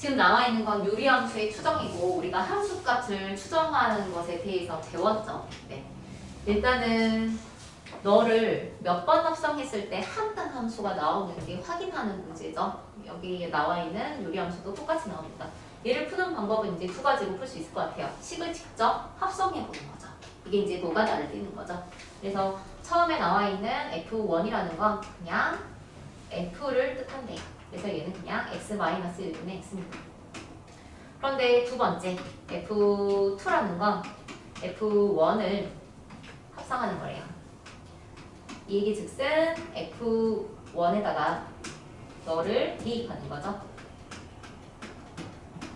지금 나와 있는 건 유리함수의 추정이고 우리가 함수값을 추정하는 것에 대해서 배웠죠. 네. 일단은 너를 몇 번 합성했을 때 한등 함수가 나오는지 확인하는 문제죠. 여기 나와 있는 유리함수도 똑같이 나옵니다. 얘를 푸는 방법은 이제 두 가지로 풀 수 있을 것 같아요. 식을 직접 합성해 보는 거죠. 이게 이제 노가다를 띄는 거죠. 그래서 처음에 나와 있는 F1이라는 건 그냥 F를 뜻한대요. 그래서 얘는 그냥 x-1분의 x입니다. 그런데 두 번째 F2라는 건 F1을 합성하는 거래요. 이 얘기 즉슨 F1에다가 너를 대입하는 거죠.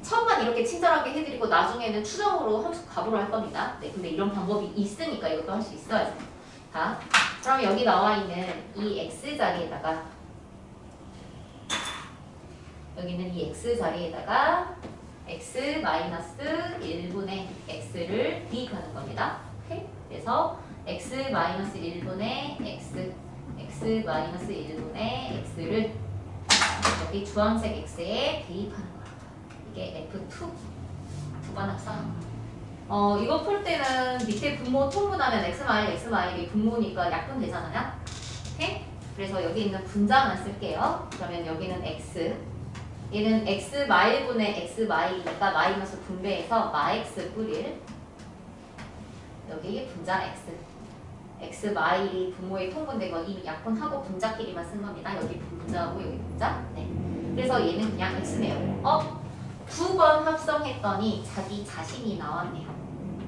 처음만 이렇게 친절하게 해드리고 나중에는 추정으로 함수 값으로 할 겁니다. 네, 근데 이런 방법이 있으니까 이것도 할 수 있어야죠. 자, 그럼 여기 나와 있는 이 x 자리에다가 여기는 이 x 자리에다가 x-1분의 x를 대입하는 겁니다. 오케이? 그래서 x-1분의 x, x-1분의 x를 여기 주황색 x에 대입하는 거예요. 이게 F2 두 번 합성한 거. 이거 풀 때는 밑에 분모 통분하면 x-x이 분모니까 약분 되잖아요. 오케이? 그래서 여기 있는 분자만 쓸게요. 그러면 여기는 x, 얘는 x-분의 x-이니까 마이너스 분배해서 마x 뿌릴 여기 분자 x, x-이 분모에 통분되고 이미 약분하고 분자끼리만 쓴 겁니다. 여기 분자하고 여기 분자. 네. 그래서 얘는 그냥 x네요. 두 번 합성했더니 자기 자신이 나왔네요.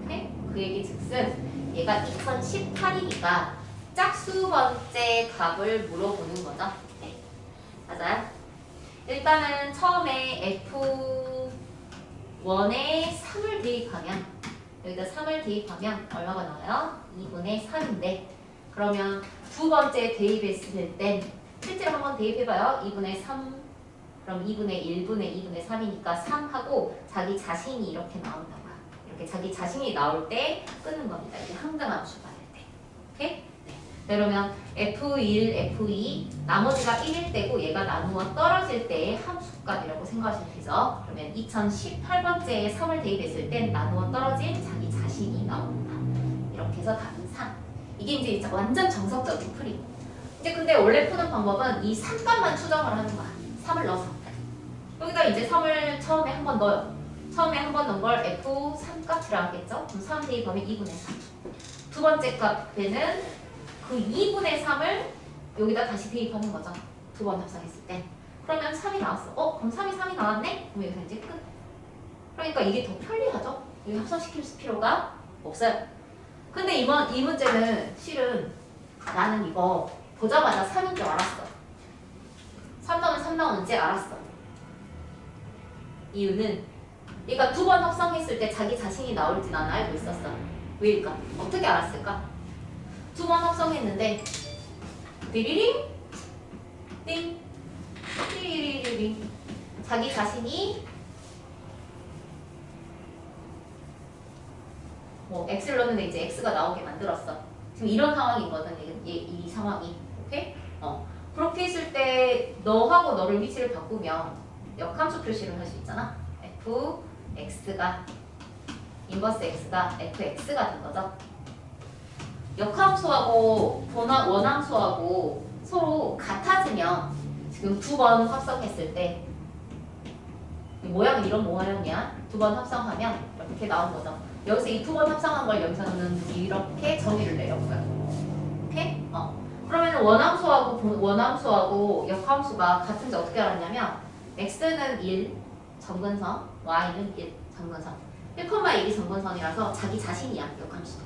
오케이? 그 얘기 즉슨 얘가 2018이니까 짝수 번째 값을 물어보는 거죠. 네. 맞아요? 일단은 처음에 F1에 3을 대입하면 여기다 3을 대입하면 얼마가 나와요? 2분의 3인데 그러면 두 번째 대입했을 땐 실제로 한번 대입해봐요. 2분의 3 그럼 2분의 1분의 2분의 3이니까 3하고 자기 자신이 이렇게 나온다고요. 이렇게 자기 자신이 나올 때 끄는 겁니다. 이게 항등함수 받을 때. 오케이? 네. 그러면 F1, F2 나머지가 1일 때고 얘가 나누어 떨어질 때의 함수값이라고 생각하시면 되죠. 그러면 2018번째에 3을 대입했을 땐 나누어 떨어진 자기 자신이 나옵니다. 이렇게 해서 답은 3. 이게 이제 완전 정석적인 풀이. 이제 근데 원래 푸는 방법은 이 3값만 추정을 하는 거야. 3을 넣어서. 여기다 이제 3을 처음에 한 번 넣어요. 처음에 한 번 넣은 걸 F3 값이라 하겠죠? 그럼 3 대입하면 2분의 3. 두 번째 값에는 그 2분의 3을 여기다 다시 대입하는 거죠. 두 번 합성했을 때. 그러면 3이 나왔어. 그럼 3이 나왔네? 그럼 여기서 이제 끝. 그러니까 이게 더 편리하죠? 여기 합성시킬 필요가 없어요. 근데 이 문제는 실은 나는 이거 보자마자 3인 줄 알았어. 3 나오면 3 나오는지 알았어. 이유는 얘가 두 번 합성했을 때 자기 자신이 나올지 난 알고 있었어. 왜일까? 어떻게 알았을까? 두 번 합성했는데 띠리링 띵 띠리리링 자기 자신이 x를 넣었는데 이제 x가 나오게 만들었어. 지금 이런 상황이거든. 이 상황이. 오케이? 그렇게 했을 때 너하고 너를 위치를 바꾸면 역함수 표시를 할 수 있잖아. fx가 인버스 x가 fx가 된 거죠. 역함수하고 원함수하고 서로 같아지면 지금 두 번 합성했을 때 모양은 이런 모양이야. 두 번 합성하면 이렇게 나온 거죠. 여기서 이 두 번 합성한 걸 여기서는 이렇게 정의를 내려고요. 오케이? 그러면 원함수하고 역함수가 같은지 어떻게 알았냐면 x는 1 점근선, y는 1 점근선. 1,1이 점근선이라서 자기 자신이야, 역함수도.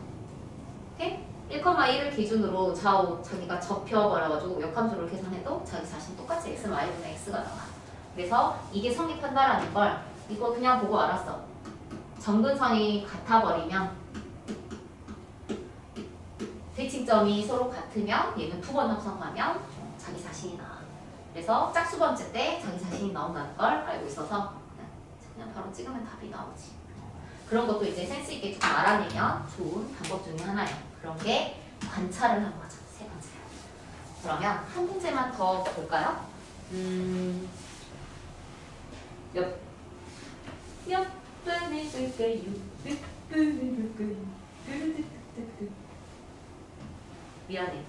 오케이? 1,1을 기준으로 좌우 자기가 접혀버려가지고 역함수를 계산해도 자기 자신 똑같이 x-y분의 x가 나와. 그래서 이게 성립한다라는 걸 이거 그냥 보고 알았어. 점근선이 같아버리면 대칭점이 서로 같으면 얘는 두 번 합성하면 자기 자신이 나와. 그래서 짝수 번째 때 자기 자신이 나온다는 걸 알고 있어서 그냥 바로 찍으면 답이 나오지. 그런 것도 이제 센스 있게 좀 알아내면 좋은 방법 중에 하나예요. 그런 게 관찰을 한 거죠. 세 번째요. 그러면 한 문제만 더 볼까요? 몇 번을 볼까요? 몇 번을 볼까요? 미안해.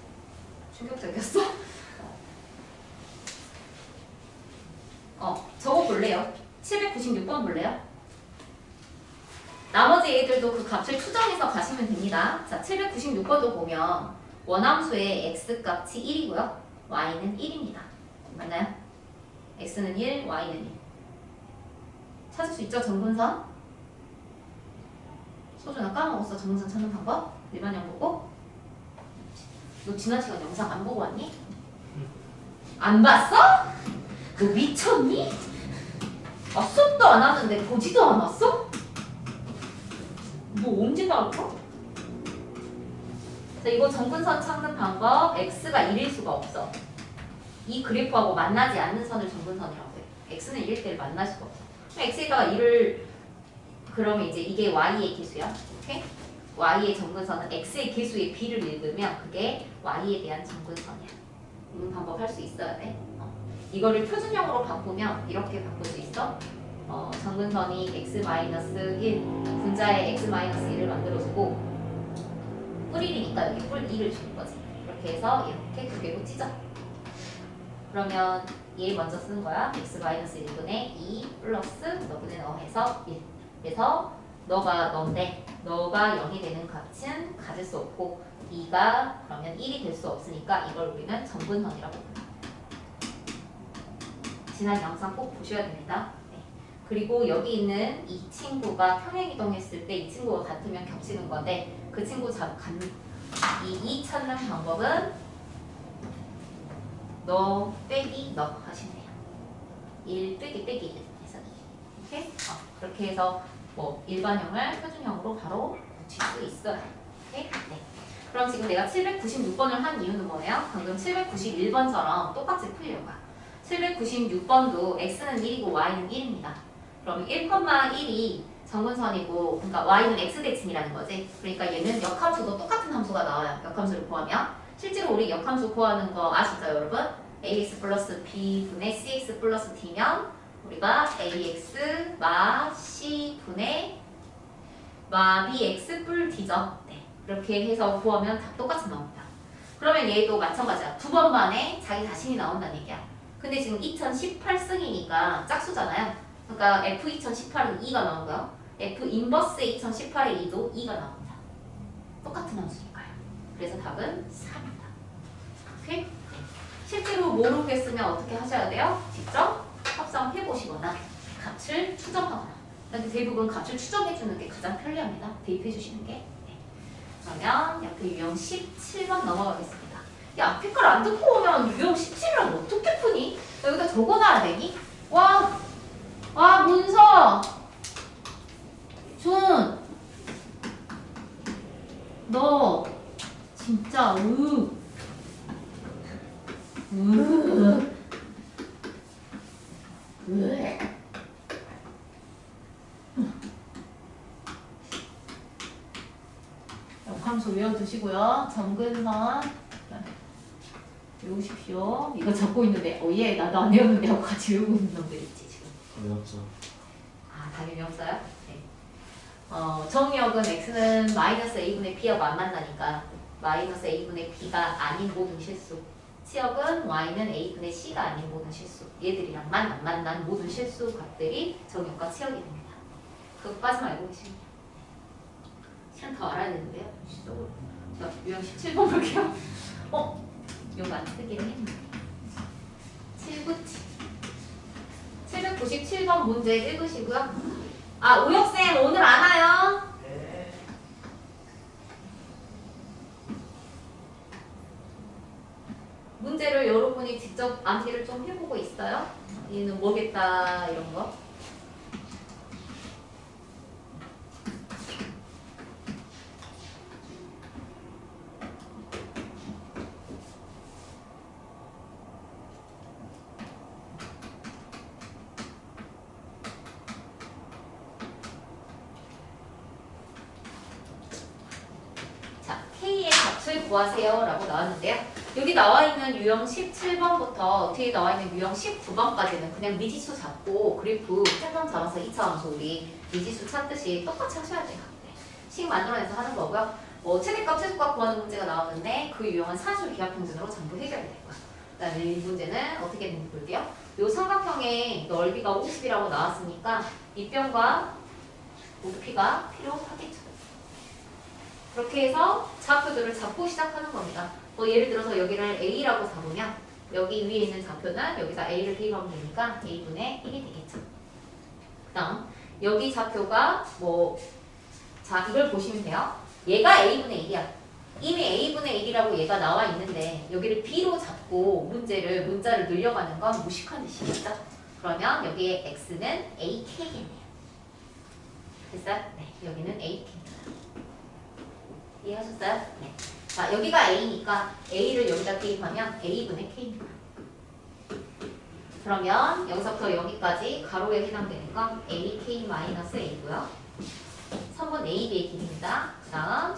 충격적이었어? 저거 볼래요? 796번 볼래요? 나머지 애들도 그 값을 추정해서 가시면 됩니다. 자, 796번도 보면 원함수의 x값이 1이고요. y는 1입니다. 맞나요? x는 1, y는 1. 찾을 수 있죠? 정근선? 소준아 까먹었어. 정근선 찾는 방법? 일반형 보고? 너 지난 시간 영상 안 보고 왔니? 안 봤어? 너 미쳤니? 수업도 안 하는데 보지도 않았어? 뭐 언제 나올까? 자, 이거 정근선 찾는 방법 x가 1일 수가 없어. 이 그래프하고 만나지 않는 선을 정근선이라고 해. x는 1일 때를 만날 수가 없어. 그럼 x에다가 1을 그러면 이제 이게 y의 개수야. 오케이? y의 정근선은 x의 개수의 b를 읽으면 그게 y에 대한 정근선이야. 이런 방법 할 수 있어야 돼. 이거를 표준형으로 바꾸면 이렇게 바꿀 수 있어. 정근선이 x-1 분자의 x-1을 만들어주고 뿔 1이니까 여기 뿔 2를 주는 거지. 이렇게 해서 이렇게 두 개로 치자. 그러면 얘 먼저 쓰는 거야. x-1분의 2 플러스 너분의 너 해서 1. 그래서 너가 너인데 너가 0이 되는 값은 가질 수 없고 2가 그러면 1이 될 수 없으니까 이걸 우리는 정근선이라고 합니다. 지난 영상 꼭 보셔야 됩니다. 네. 그리고 여기 있는 이 친구가 평행이동했을 때 이 친구가 같으면 겹치는 건데 그 친구 이 찾는 방법은 너 빼기 너 하시면 돼요. 1 빼기 1 해서 2. 오케이? 그렇게 해서 뭐 일반형을 표준형으로 바로 붙일 수 있어요. 오케이? 네. 그럼 지금 내가 796번을 한 이유는 뭐예요? 방금 791번처럼 똑같이 풀려가. 796번도 x는 1이고 y는 1입니다. 그럼 1,1이 정근선이고 그러니까 y는 x대칭이라는 거지. 그러니까 얘는 역함수도 똑같은 함수가 나와요. 역함수를 구하면. 실제로 우리 역함수 구하는 거 아시죠 여러분? ax 플러스 b분의 cx 플러스 d면 우리가 ax 마 c분의 마 bx 뿔 d죠. 네. 그렇게 해서 구하면 다 똑같이 나옵니다. 그러면 얘도 마찬가지야. 두 번 만에 자기 자신이 나온다는 얘기야. 근데 지금 2018승이니까 짝수잖아요. 그러니까 F 2018은 2가 나온 거야. F 인버스 2018의 2도 2가 나옵니다. 똑같은 함수니까요. 그래서 답은 3입니다. 오케이? 실제로 모르겠으면 어떻게 하셔야 돼요? 직접 합성해보시거나 값을 추정하거나. 근데 대부분 값을 추정해주는 게 가장 편리합니다. 대입해주시는 게. 네. 그러면 옆에 유형 17번 넘어가겠습니다. 야, 앞에 걸 안 듣고 오면 유형 17이랑 어떻게 푸니? 여기다 적어놔야 되니? 와, 문서! 준! 너, 진짜, 역함수 외워두시고요. 정근선 외우십시오. 이거 적고 있는데 얘 나도 안 외웠는데 하고 같이 외우고 있는 놈들 있지 지금. 외웠어. 당연히 없어요? 네. 정역은 x는 마이너스 a분의 b하고 안 만나니까 마이너스 a분의 b가 아닌 모든 실수. 치역은 y는 a분의 c가 아닌 모든 실수. 얘들이랑만 안 만난 모든 실수 값들이 정역과 치역이 됩니다. 그것까지만 알고 계시면 돼요. 시간 더 알아야 되는데요. 자, 유형 17번 볼게요. 이거 안 쓰기로 했는데. 797번 문제 읽으시고요. 오혁쌤 오늘 안 와요? 네. 문제를 여러분이 직접 암기를 좀 해보고 있어요? 얘는 모르겠다 이런 거. 구하세요 라고 나왔는데요. 여기 나와 있는 유형 17번부터 뒤에 나와 있는 유형 19번까지는 그냥 미지수 잡고 그래프 짤방 잡아서 2차 함수 우리 미지수 찾듯이 똑같이 하셔야 돼요. 네. 식 만들어내서 하는 거고요. 최대값, 최소값 구하는 문제가 나오는데 그 유형은 사술 기하평준으로 전부 해결이 되고요. 그다음에 이 문제는 어떻게 되는지 볼게요. 이 삼각형의 넓이가 50이라고 나왔으니까 밑변과 높이가 필요하겠죠. 그렇게 해서 좌표들을 잡고 시작하는 겁니다. 예를 들어서 여기를 A라고 잡으면 여기 위에 있는 좌표는 여기다 A를 대입하면 되니까 A분의 1이 되겠죠. 그 다음 여기 좌표가 자 이걸 보시면 돼요. 얘가 A분의 1이야. 이미 A분의 1이라고 얘가 나와 있는데 여기를 B로 잡고 문자를 늘려가는 건 무식한 뜻이겠죠. 그러면 여기에 X는 AK겠네요. 됐어요? 네, 여기는 AK입니다. 이해하셨어요? 네. 자, 여기가 A니까 A를 여기다 대입하면 A분의 K입니다. 그러면 여기서부터 여기까지 가로에 해당되는 건 AK-A고요. 선분 AB의 길이입니다. 그 다음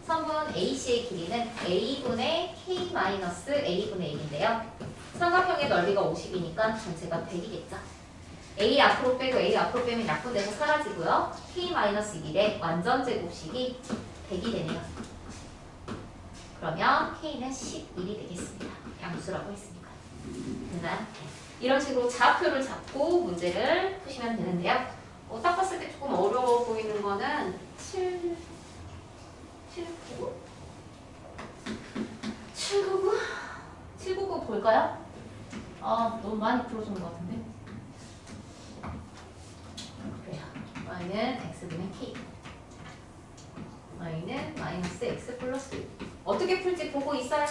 선분 AC의 길이는 A분의 K-A분의 1인데요. 삼각형의 넓이가 50이니까 전체가 100이겠죠. A 앞으로 빼고 A 앞으로 빼면 약분돼서 사라지고요. K-1의 완전 제곱식이 100이 되네요. 그러면 K는 11이 되겠습니다. 양수라고 했으니까. 됐나요? 이런 식으로 좌표를 잡고 문제를 푸시면 되는데요. 딱 봤을 때 조금 어려워 보이는 거는 799 볼까요? 너무 많이 풀어준 것 같은데. 그래요. y는 x분의 k. y는 마이너스 x 플러스 1. 어떻게 풀지 보고 있어요?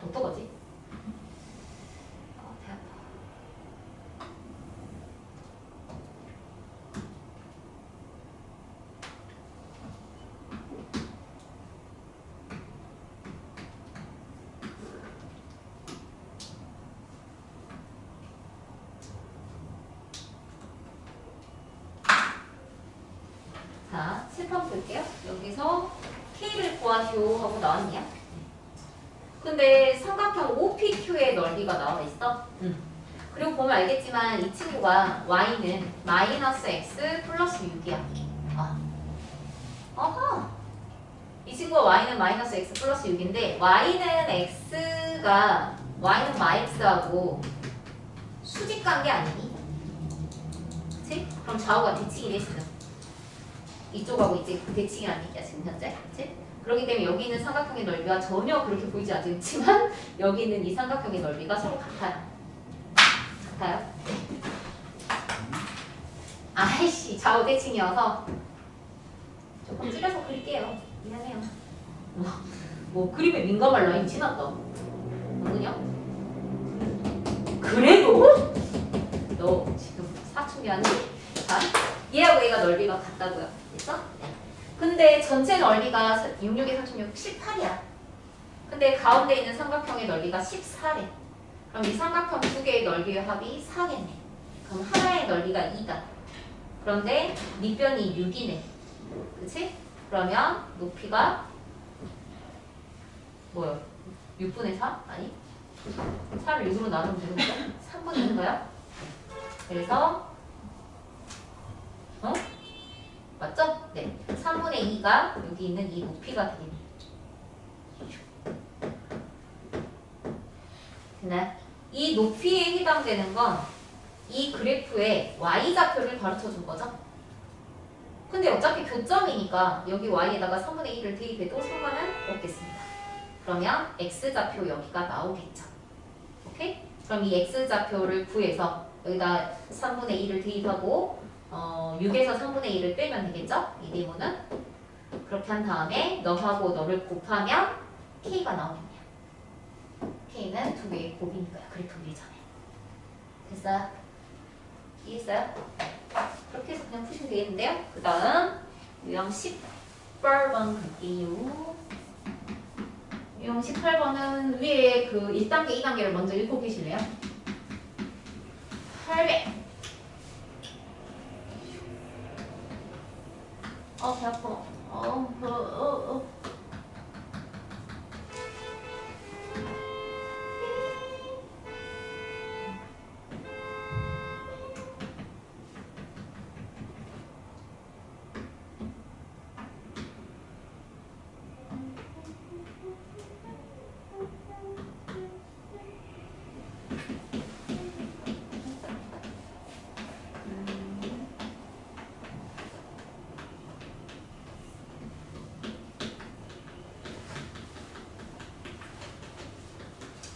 어떡하지? 배 아파. 자, 7번 볼게요. 여기서 K를 구하시오 하고 나왔네요. 근데 삼각형 OPQ의 넓이가 나와 있어. 그리고 보면 알겠지만 이 친구가 Y는 마이너스 X 플러스 6이야. 어허. 이 친구가 Y는 마이너스 X 플러스 6인데 Y는 마X하고 수직 관계 아니니? 그치? 그럼 좌우가 대칭이 돼 지금. 이쪽하고 이제 대칭이 아니냐 지금 현재. 그치? 그렇기 때문에 여기 있는 삼각형의 넓이와 전혀 그렇게 보이지 않지만 여기 있는 이 삼각형의 넓이가 서로 같아요. 같아요? 아이씨 좌우 대칭이어서 조금 줄여서 그릴게요. 미안해요. 뭐 그림에 민감할 라인 지났다. 누구냐? 그래도? 너 지금 사춘기 아니? 자, 얘하고 얘가 넓이가 같다고요. 됐어? 네. 근데 전체 넓이가 66에 36, 18이야. 근데 가운데 있는 삼각형의 넓이가 14래. 그럼 이 삼각형 두 개의 넓이의 합이 4겠네. 그럼 하나의 넓이가 2다. 그런데 밑변이 6이네. 그치? 그러면 높이가 뭐요? 6분의 4? 아니? 4를 6으로 나누면 되는 거야? 3분의 2인가요? 그래서 맞죠? 네. 3분의 2가 여기 있는 이 높이가 되겠네. 됐나요? 이 높이에 해당되는 건 이 그래프의 y좌표를 가르쳐 준 거죠. 근데 어차피 교점이니까 여기 y에다가 3분의 1을 대입해도 상관은 없겠습니다. 그러면 x좌표 여기가 나오겠죠. 오케이? 그럼 이 x좌표를 구해서 여기다 3분의 1을 대입하고 6에서 3분의 1을 빼면 되겠죠? 이 대문은. 그렇게 한 다음에 너하고 너를 곱하면 k가 나오겠네요. k는 두 개의 곱이니까요. 그래프 그리기 전에. 됐어요? 이해했어요? 그렇게 해서 그냥 푸시면 되겠는데요. 그 다음 유형 18번 갈게요. 유형 18번은 위에 그 1단계, 2단계를 먼저 읽고 계실래요? 800 배 아파.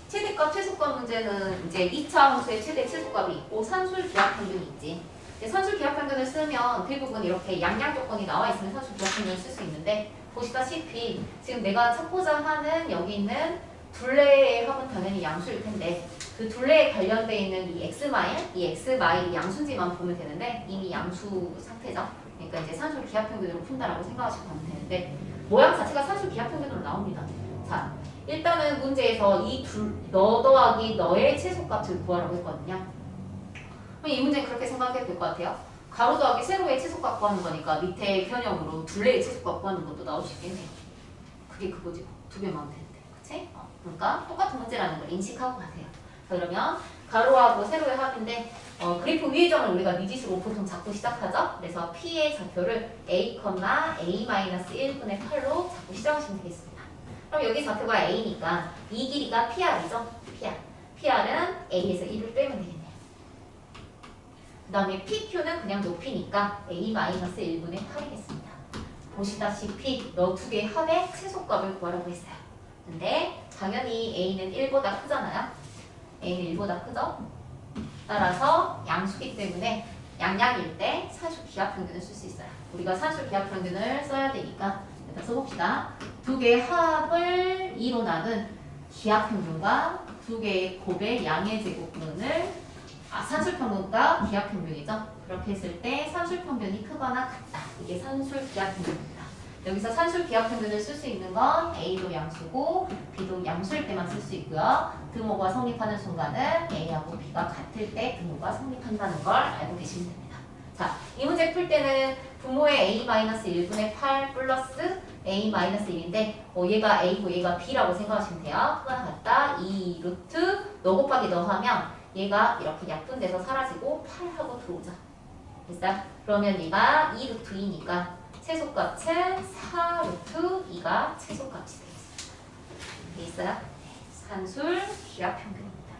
최대값, 최소값 문제는 이제 2차 함수의 최대, 최소값이 있고 산술 기하 평균이 있지. 산술 기하 평균을 쓰면 대부분 이렇게 양양 조건이 나와 있으면 산술 기하 평균을 쓸 수 있는데 보시다시피 지금 내가 찾고자 하는 여기 있는 둘레의 합은 당연히 양수일 텐데 그 둘레에 관련돼 있는 이 x마일 양수인지만 보면 되는데 이미 양수 상태죠. 그러니까 이제 산술 기하 평균으로 푼다라고 생각하시고 가면 되는데 모양 자체가 산술 기하 평균으로 나옵니다. 자. 일단은 문제에서 너 더하기 너의 최소값을 구하라고 했거든요. 그럼 이 문제는 그렇게 생각해도 될 것 같아요. 가로 더하기 세로의 최소값 구하는 거니까 밑에 변형으로 둘레의 최소값 구하는 것도 나올 수 있겠네요. 그게 그거지. 두 배만 하면 되는데. 그치? 그러니까 똑같은 문제라는 걸 인식하고 가세요. 자, 그러면 가로하고 세로의 합인데 그래프 위의 점을 우리가 미지수로 보통 잡고 시작하죠. 그래서 P의 좌표를 A, A-1분의 8로 잡고 시작하시면 되겠습니다. 그럼 여기 좌표가 A니까 이 길이가 PR이죠? PR. PR은 A에서 1을 빼면 되겠네요. 그 다음에 PQ는 그냥 높이니까 A-1분의 8이겠습니다. 보시다시피 너 두 개의 합의 최소값을 구하라고 했어요. 근데 당연히 A는 1보다 크잖아요. A는 1보다 크죠? 따라서 양수기 때문에 양양일 때 산술 기하 평균을 쓸 수 있어요. 우리가 산술 기하 평균을 써야 되니까 일단 써봅시다. 두 개의 합을 2로 나눈 기하 평균과 두 개의 곱의 양의 제곱분을 산술 평균과 기하 평균이죠. 그렇게 했을 때 산술 평균이 크거나 같다. 이게 산술 기하 평균입니다. 여기서 산술 기하 평균을 쓸 수 있는 건 A도 양수고 B도 양수일 때만 쓸 수 있고요. 등호가 성립하는 순간은 A하고 B가 같을 때 등호가 성립한다는 걸 알고 계시면 됩니다. 자, 이 문제 풀 때는 분모의 A-1분의 8 플러스 A-1인데 얘가 A고 얘가 B라고 생각하시면 돼요. 크거나 같다. 2 루트 너 곱하기 너 하면 얘가 이렇게 약분돼서 사라지고 8하고 들어오죠. 됐어요? 그러면 얘가 2 루트 2니까 최소값은 4 루트 2가 최소값이 되겠습니다. 됐어요? 산술 기하 평균입니다.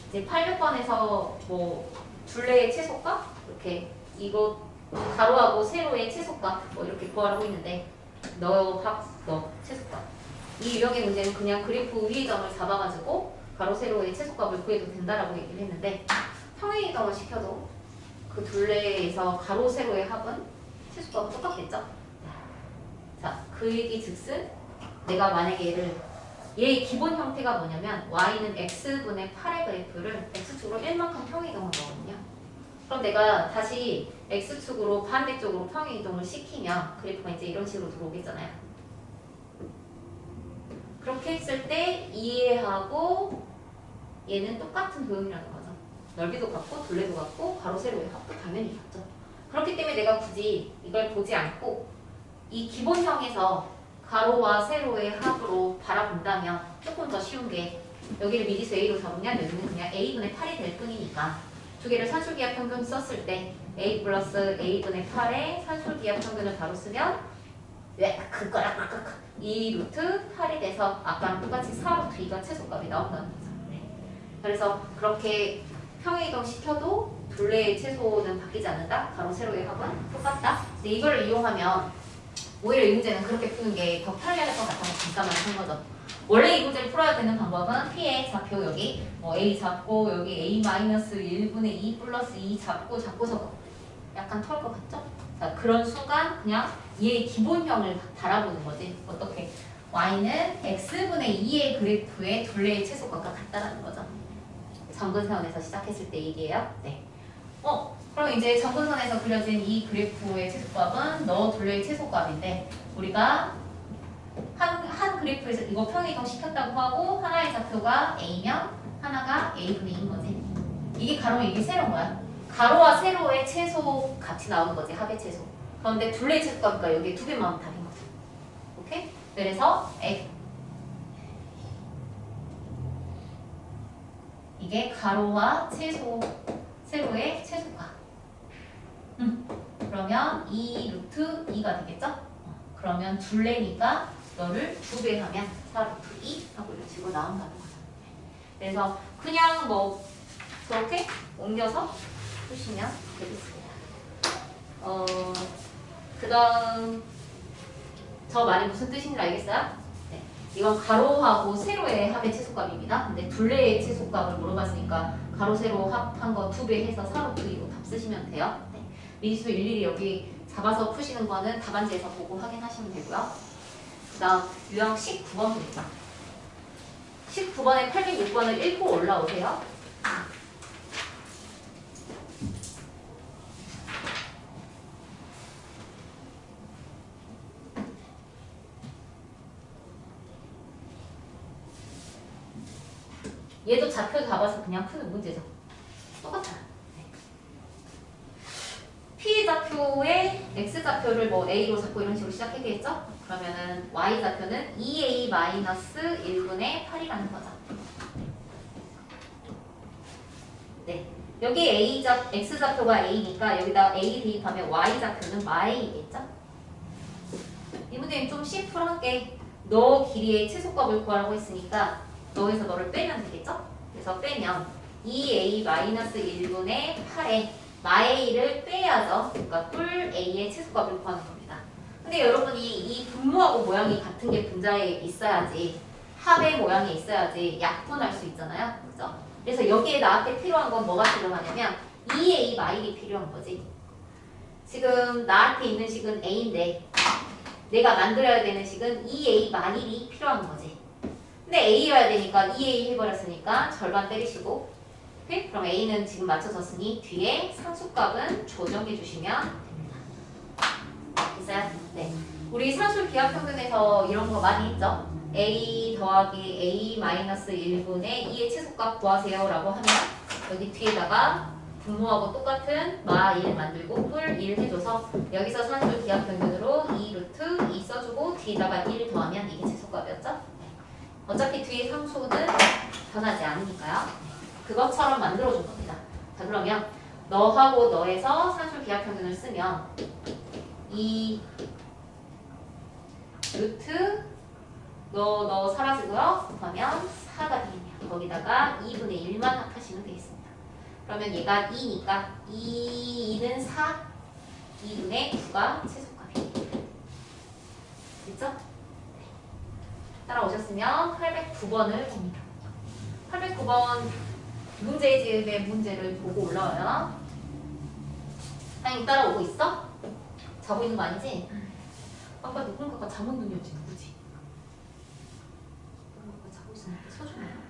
이제 800번에서 뭐 둘레의 최소값 이렇게 이거 가로하고 세로의 최소값 뭐 이렇게 구하라고 했는데 너 최소값 이 유형의 문제는 그냥 그래프 위의 점을 잡아가지고 가로 세로의 최소값을 구해도 된다라고 얘기를 했는데 평행이동을 시켜도 그 둘레에서 가로 세로의 합은 최소값은 똑같겠죠? 자, 그 얘기 즉슨 내가 만약에 얘의 기본 형태가 뭐냐면 y는 x분의 8의 그래프를 x축으로 1만큼 평행이동한 거거든요. 그럼 내가 다시 x축으로 반대쪽으로 평행이동을 시키면 그래프가 이제 이런 식으로 들어오겠잖아요. 그렇게 했을 때 이해하고 얘는 똑같은 도형이라는 거죠. 넓이도 같고 둘레도 같고 가로 세로의 합도 당연히 같죠. 그렇기 때문에 내가 굳이 이걸 보지 않고 이 기본형에서 가로와 세로의 합으로 바라본다면 조금 더 쉬운 게 여기를 미지수 A로 잡으면 여기는 그냥 A분의 8이 될 뿐이니까 두 개를 산술기하 평균 썼을 때 A 플러스 A분의 8의 산술기하 평균을 바로 쓰면 그거랑 2 루트 8이 돼서 아까랑 똑같이 4 루트 2가 최소값이 나온다는 거죠. 네. 그래서 그렇게 평행이동 시켜도 둘레의 최소는 바뀌지 않는다. 가로 세로의 합은 똑같다. 근데 이걸 이용하면 오히려 이 문제는 그렇게 푸는 게 더 편리할 것 같아서 잠깐만 한 거죠. 원래 이 문제를 풀어야 되는 방법은 P의 좌표 여기 A 잡고 여기 A-1분의 2 플러스 2 잡고서 약간 털 것 같죠? 자, 그런 순간 그냥 얘의 기본형을 달아보는 거지. 어떻게? Y는 X분의 2의 그래프의 둘레의 최소값과 같다라는 거죠. 점근선에서 시작했을 때 얘기예요. 네. 그럼 이제 점근선에서 그려진 이 그래프의 최소값은 너 둘레의 최소값인데 우리가 한 그래프에서 이거 평행이동 시켰다고 하고 하나의 좌표가 A면 하나가 A분의 2인 거지. 이게 가로면 이게 세로인 거야. 가로와 세로의 최소 값이 나오는 거지. 합의 최소. 그런데 둘레의 최소값이니까 여기 두 개만 하면 답인 거죠. 오케이? 그래서 이게 가로와 세로의 최소값. 그러면 2 루트 2가 되겠죠? 그러면 둘레니까 너를 2배 하면 4 루트 2 하고 이렇게 치고 나온다는 거죠. 그래서 그냥 뭐 그렇게 옮겨서 푸시면 되겠습니다. 그 다음 저 말이 무슨 뜻인지 알겠어요? 네. 이건 가로하고 세로의 합의 최소값입니다. 근데 둘레의 최소값을 물어봤으니까 가로 세로 합한 거 2배 해서 4 루트 2로 답 쓰시면 돼요. 네. 미지수 일일이 여기 잡아서 푸시는 거는 답안지에서 보고 확인하시면 되고요. 그 다음 유형 19번입니다. 19번에 806번을 읽고 올라오세요. 얘도 좌표 잡아서 그냥 푸는 문제죠. 똑같아요. 네. P좌표의 X좌표를 뭐 A로 잡고 이런 식으로 시작했겠죠? 그러면은 Y좌표는 2A-1분의 8이라는 거죠. 네. 여기 X좌표가 A니까 여기다 A 대입하면 Y좌표는 마이겠죠? 이 문제는 좀 심플하게 너 길이의 최소값을 구하라고 했으니까 너에서 너를 빼면 되겠죠? 그래서 빼면 2A-1분의 8에 마A를 빼야죠. 그러니까 뿔 A의 최소값을 구하는 겁니다. 근데 여러분이 이 분모하고 모양이 같은 게 분자에 있어야지 합의 모양이 있어야지 약분할 수 있잖아요. 그죠? 그래서 여기에 나한테 필요한 건 뭐가 필요하냐면 2A 마일이 필요한 거지. 지금 나한테 있는 식은 A인데 내가 만들어야 되는 식은 2A 마일이 필요한 거지. 근데 A여야 되니까 2A 해버렸으니까 절반 때리시고, 오케이? 그럼 A는 지금 맞춰졌으니 뒤에 상수값은 조정해 주시면 됩니다. 됐어요? 네. 우리 산술 기하평균에서 이런 거 많이 했죠? A 더하기 A 마이너스 1분의 2의 최소값 구하세요 라고 하면 여기 뒤에다가 분모하고 똑같은 마 1 만들고 뿔 1 해줘서 여기서 산술 기하평균으로 2 루트 2 써주고 뒤에다가 1 더하면 이게 최소값이었죠? 어차피 뒤에 상수는 변하지 않으니까요. 그것처럼 만들어준 겁니다. 자, 그러면 너하고 너에서 산술 기하평균을 쓰면 2 루트 너 사라지고요. 그러면 4가 되겠네요. 거기다가 2분의 1만 합하시면 되겠습니다. 그러면 얘가 2니까 2는 4, 2분의 9가 최소값이에요. 됐죠? 따라오셨으면 809번을 봅니다. 809번 문제집의 문제를 보고 올라와요. 당연히 따라오고 있어? 자고 있는 거 아니지? 아까 누군가가 잠온 눈이었지. 누구지? 누군가가 자고 있었는데 서준아요?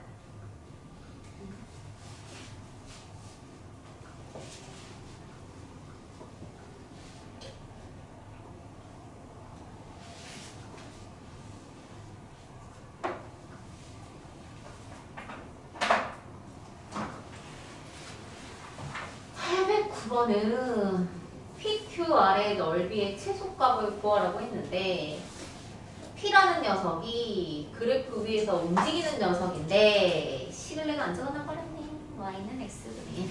이번은 PQR의 넓이의 최소값을 구하라고 했는데 P라는 녀석이 그래프 위에서 움직이는 녀석인데 실내가 안 적어놔 버렸네. Y는 X분의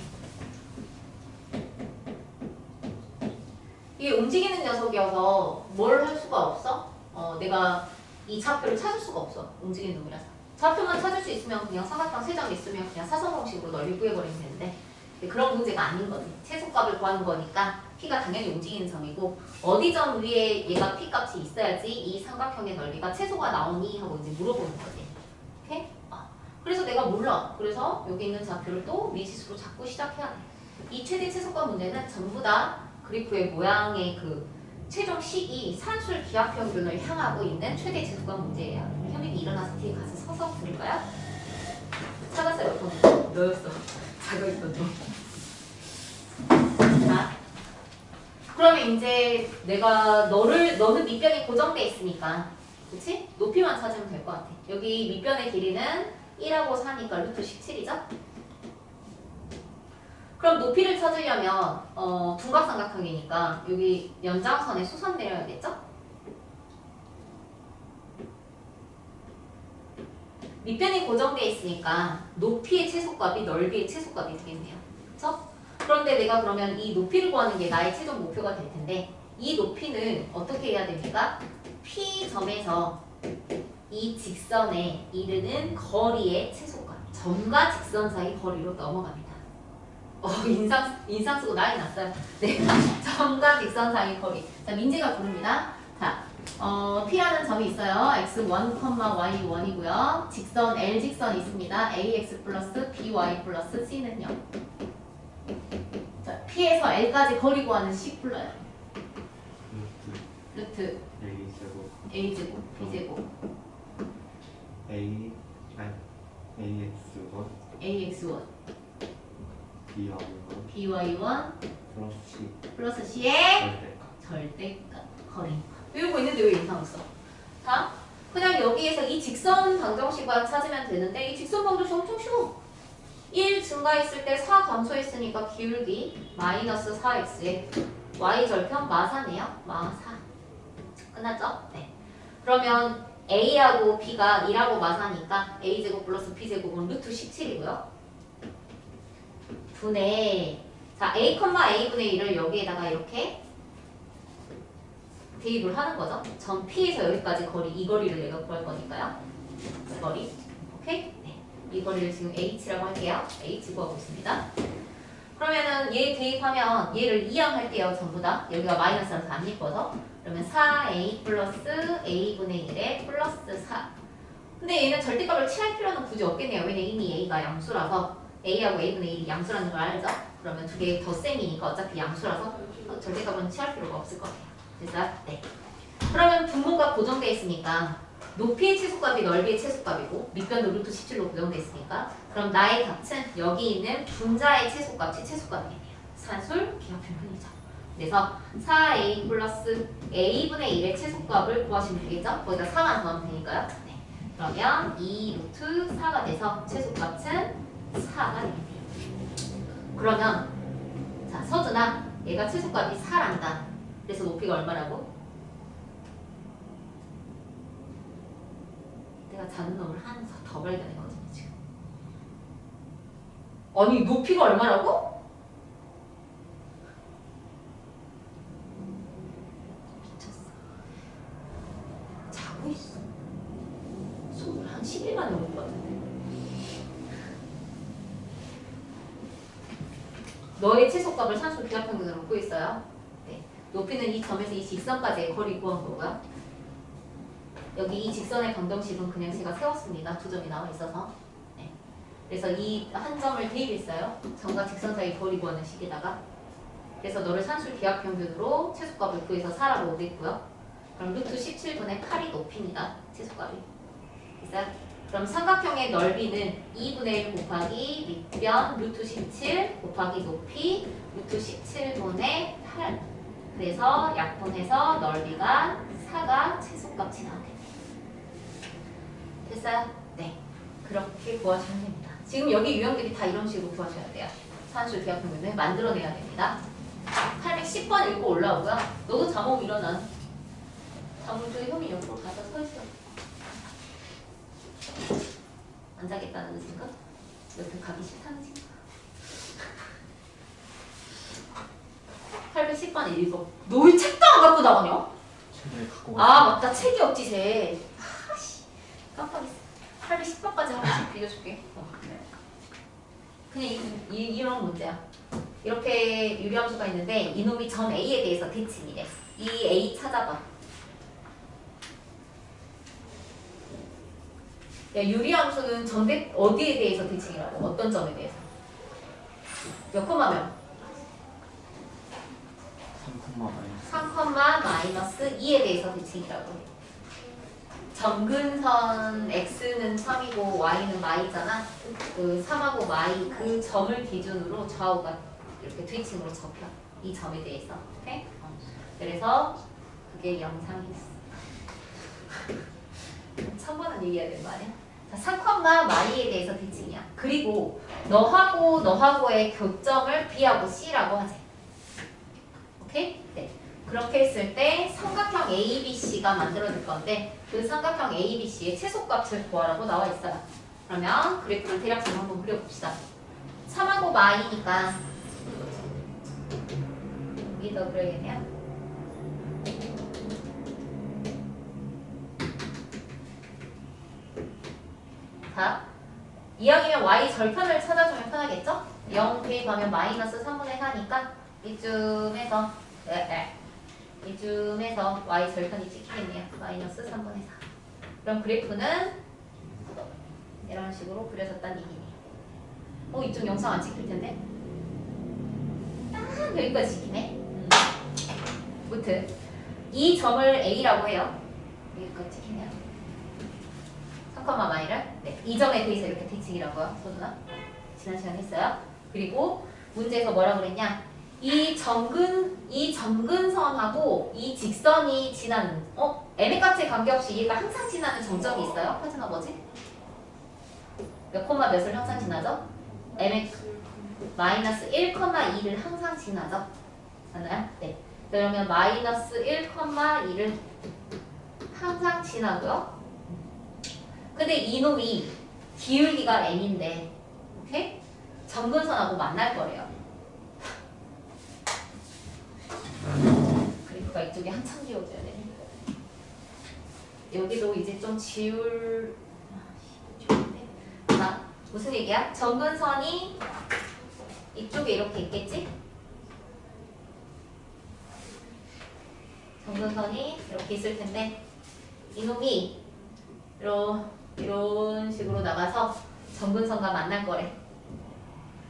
이게 움직이는 녀석이어서 뭘 할 수가 없어? 내가 이 좌표를 찾을 수가 없어. 움직이는 놈이라서. 좌표만 찾을 수 있으면 그냥 사각형 3장 있으면 그냥 사선공식으로 넓이 구해버리면 되는데 그런 문제가 아닌 거지. 최소값을 구하는 거니까 P가 당연히 움직이는 점이고 어디 점 위에 얘가 P 값이 있어야지 이 삼각형의 넓이가 최소가 나오니 하고 이제 물어보는 거지. 오케이? 그래서 내가 몰라. 그래서 여기 있는 좌표를 또 미지수로 자꾸 시작해야 돼. 이 최대 최소값 문제는 전부 다 그래프의 모양의 그 최종 식이 산술 기하평균을 향하고 있는 최대 최소값 문제예요. 현민이 일어나서 뒤에 가서 서서 들을까요? 찾았어요. 너였어. 자고 있던 너. 자, 그러면 이제 내가 너는 밑변이 고정돼 있으니까, 그치? 높이만 찾으면 될 것 같아. 여기 밑변의 길이는 1하고 4니까 루트 17이죠? 그럼 높이를 찾으려면 둔각삼각형이니까 여기 연장선에 수선 내려야겠죠? 밑변이 고정되어 있으니까 높이의 최소값이 넓이의 최소값이 되겠네요. 그렇죠? 그런데 내가 그러면 이 높이를 구하는 게 나의 최종 목표가 될 텐데 이 높이는 어떻게 해야 됩니까? P점에서 이 직선에 이르는 거리의 최소값. 점과 직선 사이 거리로 넘어갑니다. 인상 쓰고 난리 났어요. 네. 점과 직선 사이 거리. 자, 민재가 부릅니다. 자, P라는 점이 있어요. x1, y1이고요. 직선 L직선이 있습니다. ax 플러스 by 플러스 c는요. 자, P에서 L까지 거리 구하는 식 불러요. 루트 a제곱 b제곱 ax1 by1 플러스 c의 절대값 거리. 외우고 있는데 왜 이상을 써? 자, 그냥 여기에서 이 직선 방정식만 찾으면 되는데 이 직선 방정식 엄청 쉬워. 1 증가했을 때 4 감소했으니까 기울기 마이너스 4x에 y절편 마사네요. 마사. 끝났죠? 네. 그러면 a하고 b가 2라고 마사니까 a제곱 플러스 b제곱은 루트 17이고요. 분의 자 a, a분의 1을 여기에다가 이렇게 대입을 하는 거죠. 점 P에서 여기까지 거리, 이 거리를 내가 구할 거니까요. 이 거리. 오케이? 네. 이 거리를 지금 H라고 할게요. H 구하고 있습니다. 그러면은 얘 대입하면 얘를 이항할게요. 전부 다. 여기가 마이너스라서 안 예뻐서. 그러면 4A 플러스 A분의 1에 플러스 4. 근데 얘는 절대값을 취할 필요는 굳이 없겠네요. 왜냐면 이미 A가 양수라서 A하고 A분의 1이 양수라는 걸 알죠? 그러면 두 개 덧셈이니까 어차피 양수라서 절대값은 취할 필요가 없을 것 같아요. 됐어요? 네. 그러면 분모가 고정되어 있으니까 높이의 최소값이 넓이의 최소값이고 밑변도 루트 17로 고정되어 있으니까 그럼 나의 값은 여기 있는 분자의 최소값이 최소값이겠네요. 산술 기하평면이죠. 그래서 4a 플러스 a분의 1의 최소값을 구하시면 되겠죠? 거기다 4만 더하면 되니까요. 네. 그러면 2 루트 4가 돼서 최소값은 4가 되겠네요. 그러면 자 서준아 얘가 최소값이 4란다. 그래서 높이가 얼마라고? 내가 작은 놈을 하나 더 발견했거든요 지금. 아니 높이가 얼마라고? 미쳤어. 자고 있어. 손을 한 10일 만에 올 것 같은데. 너의 최소값을 산수 비합평균으로 구했어요. 네. 높이는 이 점에서 이 직선까지의 거리 구한 거고요. 여기 이 직선의 방정식은 그냥 제가 세웠습니다. 두 점이 나와 있어서. 네. 그래서 이 한 점을 대입했어요. 점과 직선 사이 거리 구하는 식에다가. 그래서 너를 산술 기하평균으로 최소값을 구해서 4라고 오겠고요. 그럼 루트 17분의 8이 높이입니다. 최소값이. 됐어요? 그럼 삼각형의 넓이는 2분의 1 곱하기 밑변 루트 17 곱하기 높이 루트 17분의 8. 그래서 약분해서 넓이가 4가 최소값이 나오겠네요. 됐어요? 네. 그렇게 구하시면 됩니다. 지금 여기 유형들이 다 이런 식으로 구하셔야 돼요. 산술 기하평균을 만들어내야 됩니다. 810번 읽고 올라오고요. 너도 자몽 일어나. 자몽 쪽에 혐이 옆으로 가서 서 있어. 안 자겠다는 생각? 옆에 가기 싫다는 생각? 810번 읽어. 너 왜 책도 안 갖고 나오냐? 아 맞다. 책이 없지 쟤. 아씨 깜빡했어. 810번까지 한 번씩 빌려줄게. 그냥 이런 문제야. 이렇게 유리함수가 있는데 이놈이 점 A에 대해서 대칭이래. 이 A 찾아봐. 야, 유리함수는 어디에 대해서 대칭이라고? 어떤 점에 대해서? 몇 콤마면? 3, 마이너스 2에 대해서 대칭이라고. 점근선 x는 3이고 y는 마이잖아. 그 3하고 마이 그 점을 기준으로 좌우가 이렇게 대칭으로 접혀. 이 점에 대해서. 오케이? 그래서 그게 영상이 있어. 1000번은 얘기해야 되는 거 아니야? 자, 3,마이에 대해서 대칭이야. 그리고 너하고의 교점을 B하고 C라고 하지. 오케이? 네. 그렇게 했을 때 삼각형 ABC가 만들어질 건데 그 삼각형 ABC의 최소값을 구하라고 나와 있어요. 그러면 그래프를 대략적으로 한번 그려봅시다. 3하고 마이니까 여기다 그려야겠네요. 자, 이왕이면 y 절편을 찾아주면 편하겠죠? 0 대입하면 마이너스 3분의 4니까 이쯤에서 y 절편이 찍히겠네요. 마이너스 3분의 4. 그럼 그래프는 이런 식으로 그려졌다는 얘기네요. 이쪽 영상 안 찍힐 텐데. 딱 여기까지 찍히네. 무튼 이 점을 A라고 해요. 여기까지 찍히네요. 3,마이를 이 점에 대해서 이렇게 대칭이라고요. 소두나 지난 시간에 했어요. 그리고 문제에서 뭐라고 그랬냐? 이 점근선하고 이 직선이 지나는 mx값에 관계없이 얘가 항상 지나는 정점이 있어요. 화제가 뭐지? 몇 콤마 몇을 항상 지나죠? mx 마이너스 1,2를 항상 지나죠. 맞나요? 네. 그러면 마이너스 1,2를 항상 지나고요. 근데 이놈이 기울기가 m인데, 오케이? 점근선하고 만날 거래요. 그래프가 이쪽에 한참 지워져야 돼. 여기도 이제 좀 자, 무슨 얘기야? 점근선이 이쪽에 이렇게 있겠지? 점근선이 이렇게 있을 텐데 이놈이 이런 식으로 나가서 점근선과 만날 거래.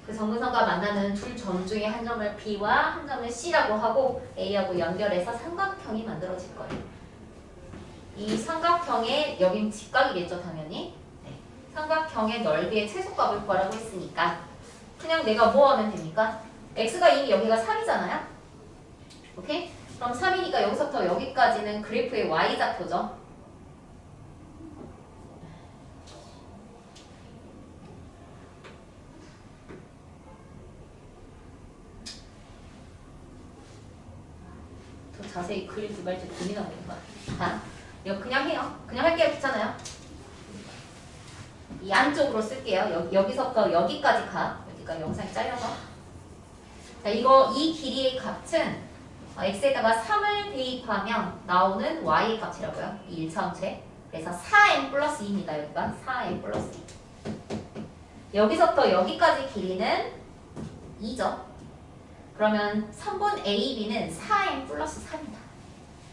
그 점근선과 만나는 두 점 중에 한 점을 B와 한 점을 C라고 하고 A하고 연결해서 삼각형이 만들어질 거예요. 이 삼각형의 여긴 직각이겠죠, 당연히. 네. 삼각형의 넓이의 최소값을 구하라고 했으니까 그냥 내가 뭐 하면 됩니까? x가 이미 여기가 3이잖아요. 오케이? 그럼 3이니까 여기서부터 여기까지는 그래프의 y좌표죠. 더 자세히 그릴지 말지 고민하고 있는 거야. 자, 이거 그냥 해요. 그냥 할게요. 귀찮아요. 이 안쪽으로 쓸게요. 여기서부터 여기까지 가. 여기가 영상이 잘려서. 자, 이 길이의 값은 x에다가 3을 대입하면 나오는 y의 값이라고요. 이 1차원체. 그래서 4m 플러스 2입니다. 여기가 4m 플러스 2. 여기서부터 여기까지 길이는 2죠. 그러면 3분 AB는 4m 플러스 4입니다.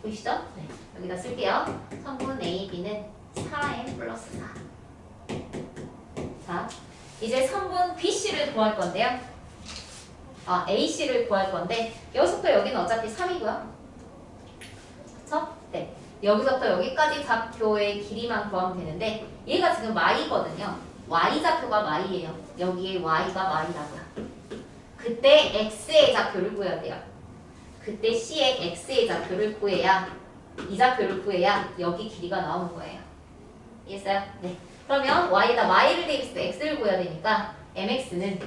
보이시죠? 네. 여기다 쓸게요. 3분 AB는 4m 플러스 4. 자, 이제 3분 BC를 구할 건데요. AC를 구할 건데 여기서부터 여기는 어차피 3이고요. 그쵸? 네. 여기서부터 여기까지 좌표의 길이만 구하면 되는데 얘가 지금 y거든요. y좌표가 y예요. 여기에 y가 y라고요. 그때 x의 좌표를 구해야 돼요. 그때 c의 x의 좌표를 구해야 이 좌표를 구해야 여기 길이가 나오는 거예요. 이해했어요? 네. 그러면 y에다 y를 대입해서 x를 구해야 되니까 mx는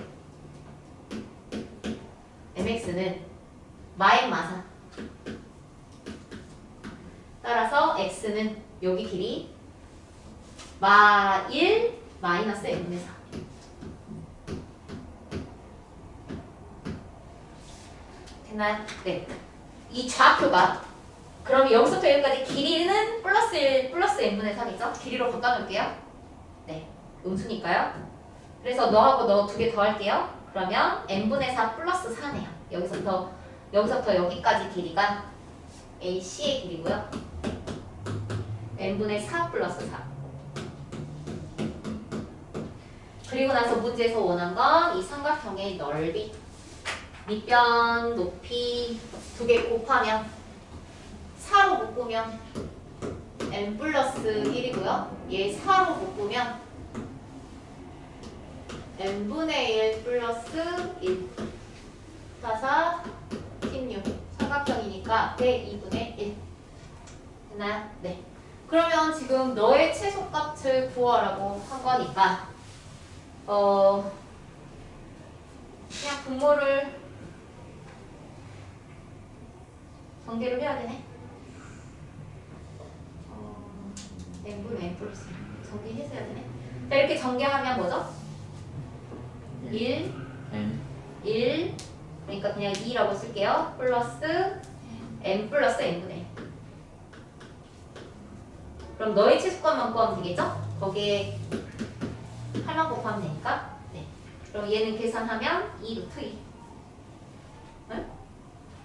마사. 따라서 x는 여기 길이 마1 마이너스 n분의 4. 됐나요? 네. 이 좌표가 그럼 여기서부터 여기까지 길이는 플러스 1 플러스 n분의 3이죠? 길이로 바꿔놓을게요. 네. 음수니까요. 그래서 너하고 너 두 개 더 할게요. 그러면 n분의 4 플러스 4네요. 여기서부터 여기까지 길이가 AC의 길이고요. n분의 4 플러스 4. 그리고 나서 문제에서 원한 건 이 삼각형의 넓이. 밑변 높이 두 개 곱하면 4로 묶으면 n 플러스 1이고요. 얘 4로 묶으면 n분의 1 플러스 1. 4, 4, 16. 삼각형이니까 대 2분의 1. 됐나요? 네. 그러면 지금 너의 최소값을 구하라고 한 거니까 그냥 분모를 전개를 해야 되네. n분의 n 플러스 전개해서 해야 되네. 자, 이렇게 전개하면 뭐죠? 1, n 1, 그러니까 그냥 2라고 쓸게요. 플러스 n 플러스 n분의 1. 그럼 너의 최소값만 구하면 되겠죠? 거기에 8만 곱하면 되니까. 네. 그럼 얘는 계산하면 2 루트 2. 응?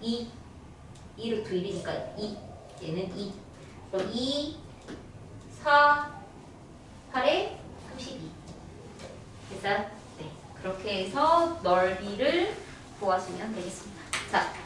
2 루트 1이니까 2. 얘는 2. 그럼 2, 4, 8에 32. 됐어요? 네. 그렇게 해서 넓이를 구하시면 되겠습니다. 자.